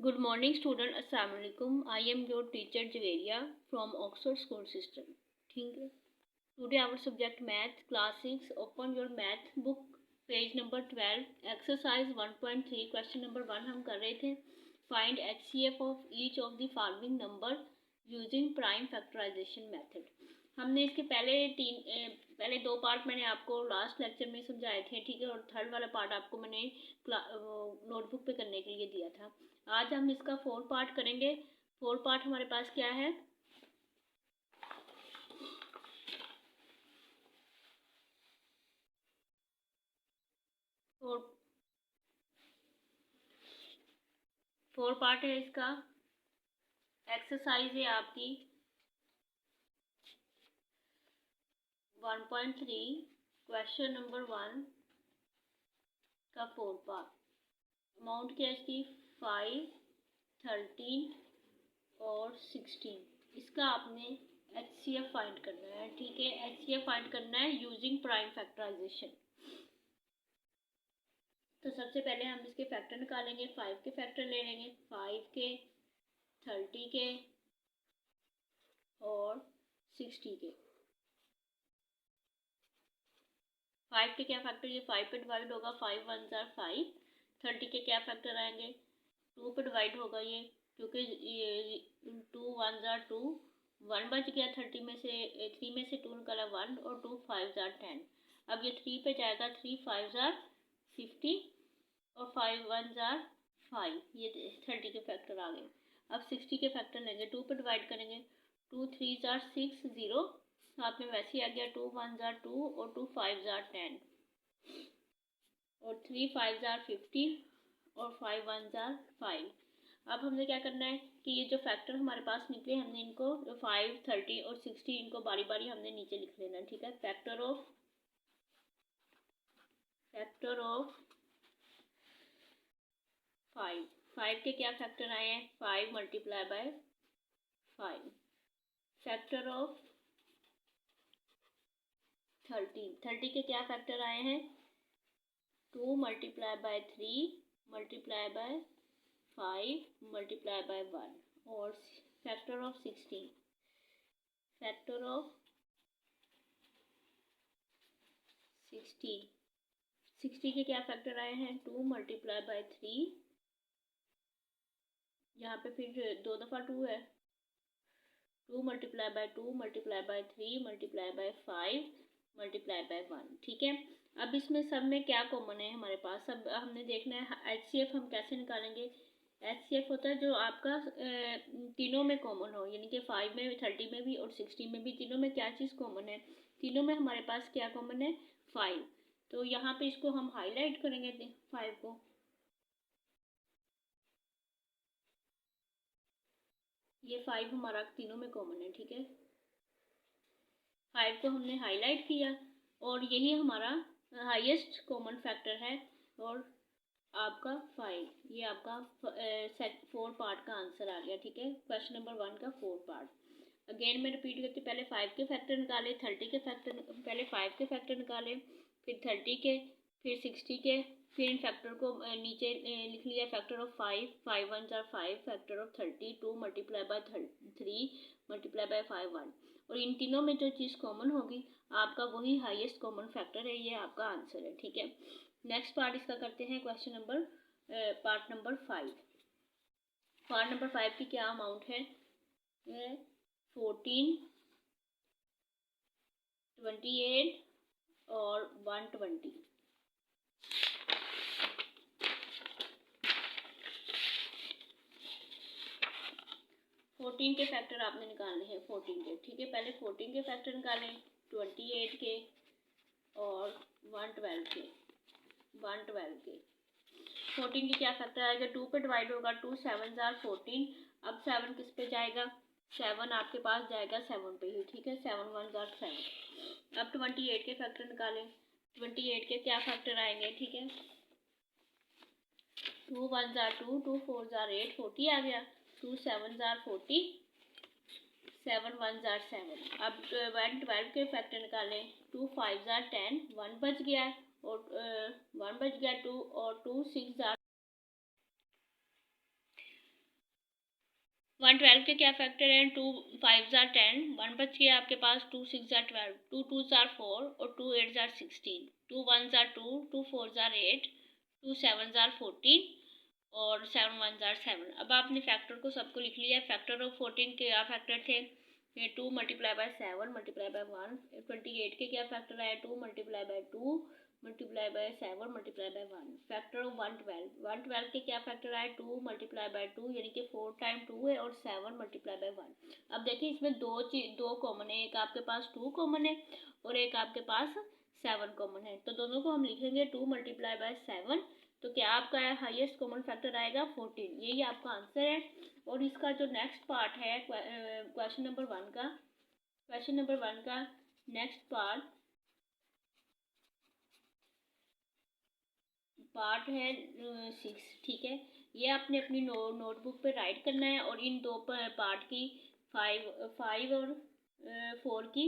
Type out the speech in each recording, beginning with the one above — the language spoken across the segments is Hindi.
Good morning student, अस्सलाम वालेकुम. I am your teacher Javeria from Oxford School System. ठीक है. Today our subject math class 6. Open your math book page number 12. Exercise 1.3 question number 1 हम कर रहे थे. Find HCF of each of the following number using prime factorization method. हमने इसके पहले दो पार्ट मैंने आपको लास्ट लेक्चर में समझाए थे. ठीक है. और थर्ड वाला पार्ट आपको मैंने नोटबुक पे करने के लिए दिया था. आज हम इसका 4 पार्ट करेंगे. 4 पार्ट हमारे पास क्या है? फोर पार्ट है इसका. एक्सरसाइज है आपकी 1.3 क्वेश्चन नंबर 1 का 4 पार्ट. अमाउंट क्या है इसकी? 5, 13 और 16. इसका आपने HCF फाइंड करना है. ठीक है. HCF फाइंड करना है यूजिंग प्राइम फैक्टराइजेशन. तो सबसे पहले हम इसके फैक्टर निकालेंगे. 5 के फैक्टर ले लेंगे. 5 के, 30 के और 60 के. 5 के क्या फैक्टर? ये 5 पे डिवाइड होगा. 5 1 जार 5. 30 के क्या फैक्टर आएंगे? 2 पे डिवाइड होगा ये, क्योंकि ये 2 1 जार 2. 1 बच गया. 30 में से 3 में से 2 निकाला 1 और 2 5 जार 10. अब ये 3 पे जाएगा. 3 5 जार 50 और 5 1 जार 5. ये 30 के फैक्टर आ गए. अब 60 के फैक्टर लेंगे. 2 पे डिवाइड करेंगे. 2 3 जार 6 0. साथ में वैसे ही आ गया. 2 1 जार 2 और 2 5 जार 10 और 3 5 जार 50 और 5 1 जार 5. अब हमने क्या करना है कि ये जो फैक्टर हमारे पास निकले, हमने इनको 5 30 और 60 इनको बारी बारी हमने नीचे लिख लेना. ठीक है. Factor of 5. 5 के क्या फैक्टर आए हैं? 5 मल्टीप्लाई बाय 5. Factor of 30. 30 के क्या फैक्टर आए हैं? 2 multiply by 3 multiply by 5 multiply by 1. और फैक्टर ऑफ 16. फैक्टर ऑफ 60 के क्या फैक्टर आए हैं? 2 मल्टीप्लाई बाय 3. यहाँ पे फिर 2 दफ़ा 2 है. 2 multiply by 2 multiply by 3 multiply by 5 multiply by 1. ठीक है. अब इसमें सब में क्या कॉमन है हमारे पास? सब हमने देखना है. HCF हम कैसे निकालेंगे? HCF होता है जो आपका तीनों में कॉमन हो, यानी कि 5 में, 30 में भी और 60 में भी. तीनों में क्या चीज़ कॉमन है? तीनों में हमारे पास क्या कॉमन है? 5. तो यहाँ पे इसको हम हाईलाइट करेंगे 5 को. ये 5 हमारा तीनों में कॉमन है. ठीक है. 5 को हमने हाईलाइट किया और यही हमारा हाईएस्ट कॉमन फैक्टर है. और आपका 5, ये आपका 4 पार्ट का आंसर आ गया. ठीक है. क्वेश्चन नंबर 1 का 4 पार्ट. अगेन मैं रिपीट करती. पहले 5 के फैक्टर निकाले. 30 के फैक्टर, पहले 5 के फैक्टर निकाले, फिर 30 के, फिर 60 के, फिर इन फैक्टर को नीचे लिख लिया. Factor of 5. 5 1 jar 5. Factor of 30. 2 multiply by 3 multiply by 5 1. और इन तीनों में जो चीज़ कॉमन होगी आपका वही हाईएस्ट कॉमन फैक्टर है. ये आपका आंसर है. ठीक है. नेक्स्ट पार्ट इसका करते हैं. Question number part number 5. Part number 5 की क्या अमाउंट है? 14, 28 और 120. 14 के फैक्टर आपने निकालने हैं. 14 के. ठीक है. पहले 14 के फैक्टर निकालें. 28 के और 112 के. 112 के 14 की क्या फैक्टर आएगा? 2 पे डिवाइड होगा. 2 7 जार 14. अब 7 किस पे जाएगा? 7 आपके पास जाएगा 7 पे ही. ठीक है. 7 1 जार 7. अब 28 के फैक्टर निकालें. 28 के क्या फैक्टर आएंगे? ठीक है. 2 1 जार 2, 2 4 जार 8, 40 आ गया. 2 7 जार 40, 7 1 जार 7. अब 112 के फैक्टर निकालें. 2 5 जार 10, 1 बच गया और 1 बच गया 2 और 2 6 जार 112 के क्या फैक्टर हैं? 2 5 जार 10, 1 बच गया आपके पास, 2 6 जार 12, 2 2 जार 4 और 2 8 जार 16, 2 1 जार 2, 2 4 जार 8, 2 7 जार 14 और 7 1 जार 7। अब आपने फैक्टर को सबको लिख लिया। फैक्टर ऑफ 14 के क्या फैक्टर थे? ये 2 मल्टीप्लाई बाय 7 मल्टीप्लाई बाय 1। 28 के क्या फैक्टर आए? 2 multiply by 2 multiply by 7 multiply by 1। Factor of 112 के क्या फैक्टर आए? 2 मल्टीप्लाई बाय 2 यानी कि 4 टाइम 2 है और 7 मल्टीप्लाई बाय 1। अब देखिए इसमें दो कॉमन है, एक आपके पास 2 कॉमन है और एक आपके पास 7 कॉमन है, तो दोनों को हम लिखेंगे 2 मल्टीप्लाई बाय 7। तो क्या आपका हाईएस्ट कॉमन फैक्टर आएगा? 14। यही आपका आंसर है। और इसका जो नेक्स्ट पार्ट है क्वेश्चन नंबर 1 का नेक्स्ट पार्ट है 6, ठीक है। ये आपने अपनी नोटबुक पे राइट करना है और इन दो पार्ट की 5 और 4 की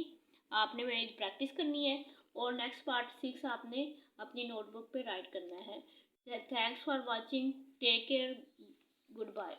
आपने प्रैक्टिस करनी है और नेक्स्ट पार्ट 6 आपने अपनी नोटबुक पे राइट करना है। Thanks for watching, take care, good bye.